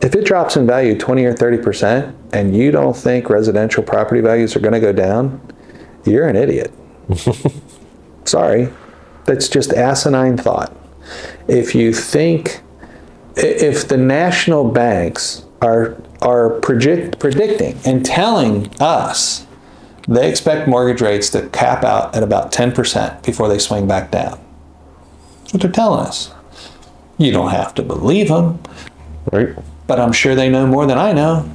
If it drops in value 20 or 30% and you don't think residential property values are going to go down, you're an idiot. Sorry. That's just asinine thought. If you think, if the national banks are predicting and telling us they expect mortgage rates to cap out at about 10% before they swing back down. That's what they're telling us. You don't have to believe them. Right. But I'm sure they know more than I know.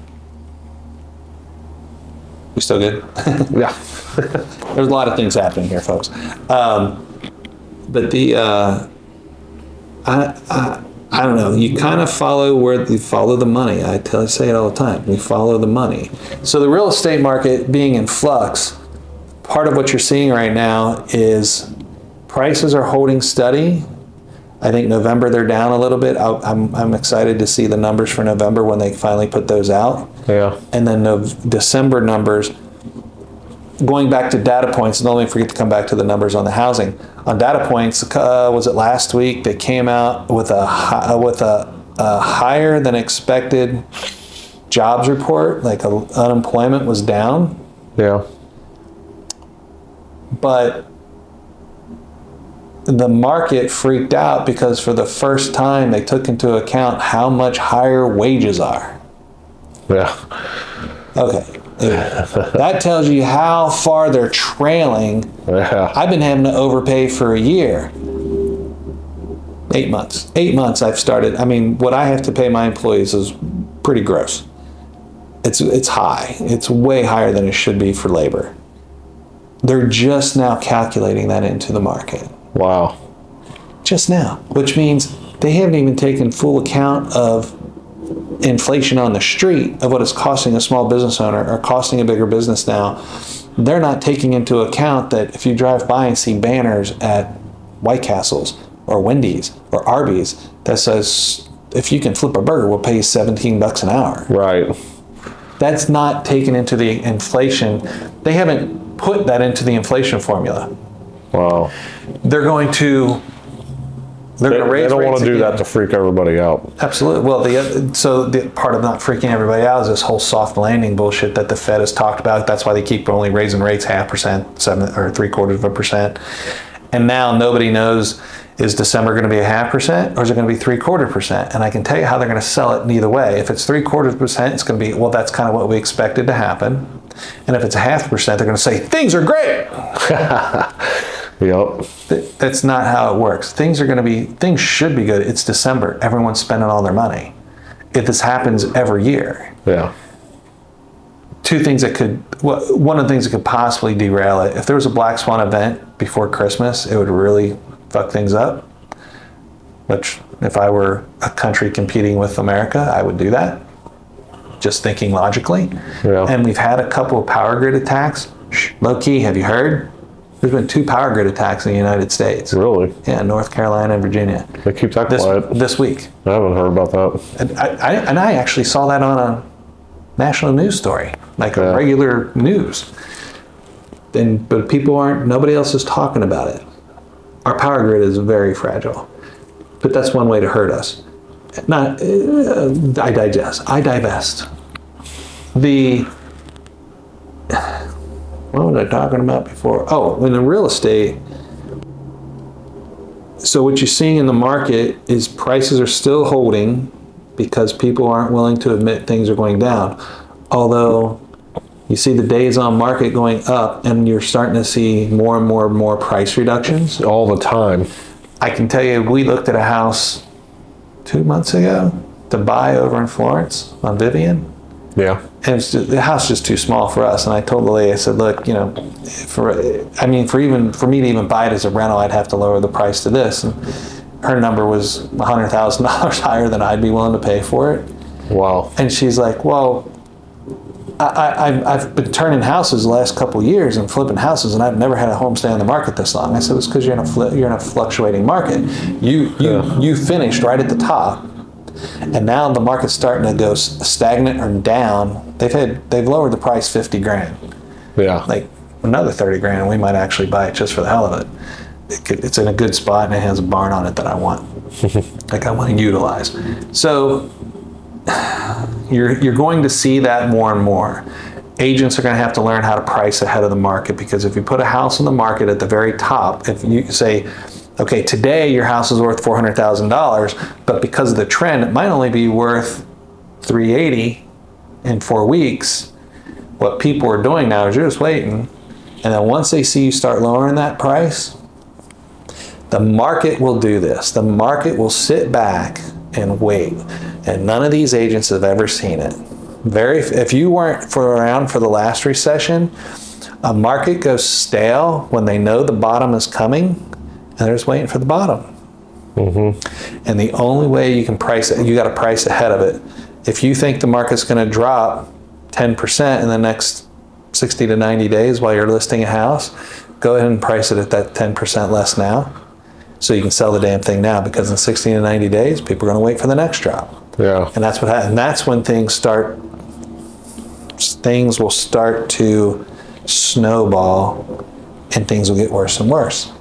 We still good? Yeah. There's a lot of things happening here, folks. But the, I don't know, you kind of follow you follow the money. I say it all the time. You follow the money. So the real estate market being in flux, part of what you're seeing right now is prices are holding steady. I think November they're down a little bit. I'm excited to see the numbers for November when they finally put those out. Yeah. And then December numbers, going back to data points, and don't let me forget to come back to the numbers on the housing. On data points, was it last week, they came out with a higher than expected jobs report, like unemployment was down. Yeah. But the market freaked out because for the first time they took into account how much higher wages are. Yeah. Okay. That tells you how far they're trailing. Yeah. I've been having to overpay for a year. 8 months. 8 months I've started. I mean, what I have to pay my employees is pretty gross. It's high. It's way higher than it should be for labor. They're just now calculating that into the market. Wow. Just now, which means they haven't even taken full account of inflation on the street of what it's costing a small business owner or costing a bigger business now. They're not taking into account that if you drive by and see banners at White Castles or Wendy's or Arby's that says, if you can flip a burger, we'll pay you $17 an hour. Right. That's not taken into the inflation. They haven't put that into the inflation formula. Wow. They're going to raise They don't rates want to do again. that to freak everybody out. Absolutely. Well, the part of not freaking everybody out is this whole soft landing bullshit that the Fed has talked about. That's why they keep only raising rates 0.5%, 7 or 0.75%. And now nobody knows, is December going to be 0.5% or is it going to be 0.75%? And I can tell you how they're going to sell it either way. If it's 0.75%, it's going to be, well, that's kind of what we expected to happen. And if it's 0.5%, they're going to say, things are great. Yep. That's not how it works. Things should be good. It's December. Everyone's spending all their money. If this happens every year. Yeah. One of the things that could possibly derail it, if there was a black swan event before Christmas, it would really fuck things up. Which, if I were a country competing with America, I would do that. Just thinking logically. Yeah. And we've had a couple of power grid attacks. Low key, have you heard? There's been 2 power grid attacks in the United States. Really? Yeah, North Carolina and Virginia. They keep that quiet. This week. I haven't heard about that. And I actually saw that on a national news story, like a regular news. But nobody else is talking about it. Our power grid is very fragile. But that's one way to hurt us. I divest. What was I talking about before? Oh, in the real estate. So what you're seeing in the market is prices are still holding because people aren't willing to admit things are going down. Although you see the days on market going up and you're starting to see more and more price reductions. All the time. I can tell you, we looked at a house 2 months ago to buy over in Florence on Vivian. Yeah. And the house is just too small for us. And I told the lady, I said, look, for me to even buy it as a rental, I'd have to lower the price to this. And her number was $100,000 higher than I'd be willing to pay for it. Wow. And she's like, well, I've been turning houses the last couple of years and flipping houses, and I've never had a home stay on the market this long. I said, it's because you're in a fluctuating market. You finished right at the top. And now the market's starting to go stagnant or down. They've lowered the price 50 grand. Yeah. Like another 30 grand, and we might actually buy it just for the hell of it. It's in a good spot and it has a barn on it that I want. Like I want to utilize. So you're going to see that more and more. Agents are going to have to learn how to price ahead of the market, because if you put a house on the market at the very top, if you say, okay, today your house is worth $400,000, but because of the trend, it might only be worth $380 in 4 weeks. What people are doing now is you're just waiting, and then once they see you start lowering that price, the market will do this. The market will sit back and wait, and none of these agents have ever seen it. If you weren't around for the last recession, a market goes stale when they know the bottom is coming, and they're just waiting for the bottom. Mm-hmm. And the only way you can price it, you got to price ahead of it. If you think the market's going to drop 10% in the next 60 to 90 days while you're listing a house, go ahead and price it at that 10% less now, so you can sell the damn thing now, because in 60 to 90 days, people are going to wait for the next drop. Yeah. And that's what happens. And that's when things will start to snowball, and things will get worse and worse.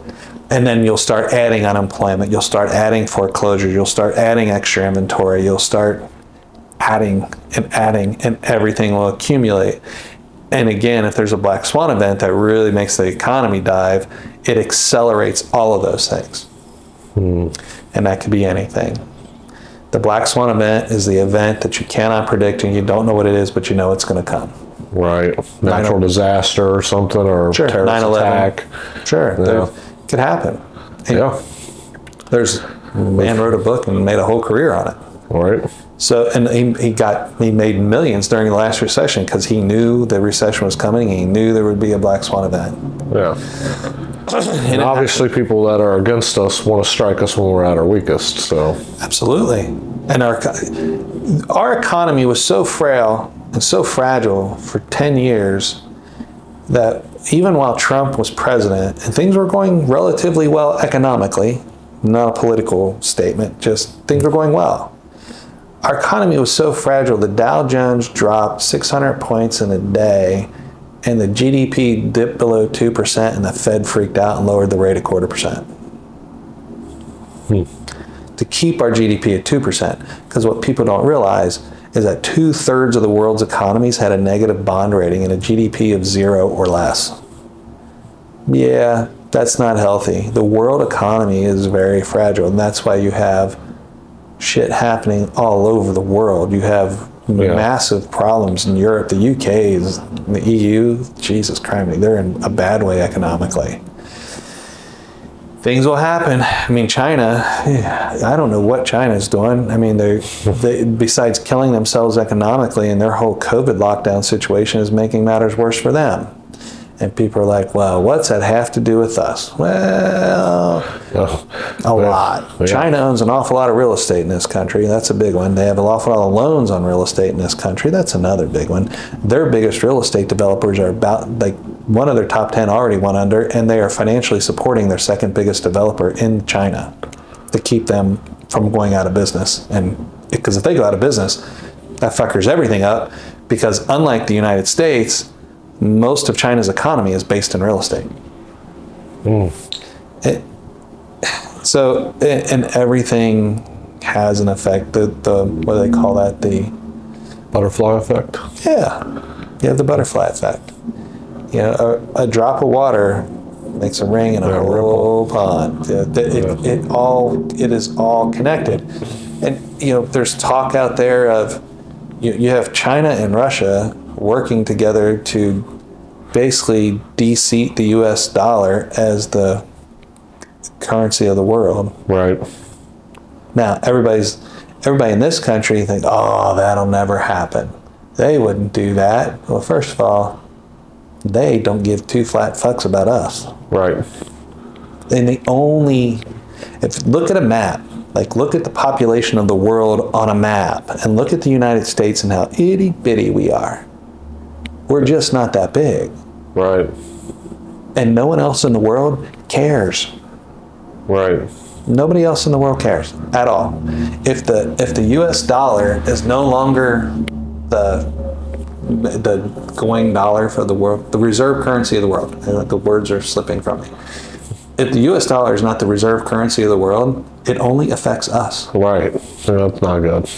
And then you'll start adding unemployment. You'll start adding foreclosures. You'll start adding extra inventory. You'll start adding, and everything will accumulate. And again, if there's a black swan event that really makes the economy dive, it accelerates all of those things. And that could be anything. The black swan event is the event that you cannot predict, and you don't know what it is, but you know it's going to come. Right. Natural disaster or something, or sure. terrorist 9/11. attack. Sure. Yeah. It could happen. And Yeah. there's a man wrote a book and made a whole career on it. Right. So, and he made millions during the last recession, because he knew the recession was coming. He knew there would be a black swan event. Yeah. And obviously people that are against us want to strike us when we're at our weakest. So absolutely. And our economy was so frail and so fragile for 10 years that even while Trump was president and things were going relatively well economically, not a political statement, just things were going well. Our economy was so fragile, the Dow Jones dropped 600 points in a day, and the GDP dipped below 2%, and the Fed freaked out and lowered the rate 0.25%. To keep our GDP at 2%. Because what people don't realize is that 2/3 of the world's economies had a negative bond rating and a GDP of 0 or less. Yeah, that's not healthy. The world economy is very fragile, and that's why you have shit happening all over the world. You have massive problems in Europe, the UK, the EU. Jesus Christ, they're in a bad way economically. Things will happen. I mean, China, I don't know what China's doing. I mean, they besides killing themselves economically, and their whole COVID lockdown situation is making matters worse for them. And people are like, well, what's that have to do with us? Well, a lot. Yeah. China owns an awful lot of real estate in this country. That's a big one. They have an awful lot of loans on real estate in this country. That's another big one. Their biggest real estate developers are about, like, one of their top 10 already went under, and they are financially supporting their second biggest developer in China to keep them from going out of business. And because if they go out of business, that fuckers everything up, because unlike the United States, most of China's economy is based in real estate. And everything has an effect. The what do they call that? The butterfly effect. Yeah, you have the butterfly effect. You know, a drop of water makes a ring in a whole pond. It is all connected. And you know, there's talk out there of you have China and Russia working together to basically de-seat the U.S. dollar as the currency of the world. Right. Now, everybody in this country think, oh, that'll never happen. They wouldn't do that. Well, first of all, they don't give two flat fucks about us. Right. And look at a map, like look at the population of the world on a map, and look at the United States and how itty bitty we are. We're just not that big. Right. And no one else in the world cares. Right. Nobody else in the world cares at all. If the U.S. dollar is no longer the going dollar for the world, the reserve currency of the world, the words are slipping from me. If the U.S. dollar is not the reserve currency of the world, it only affects us. Right. That's not good.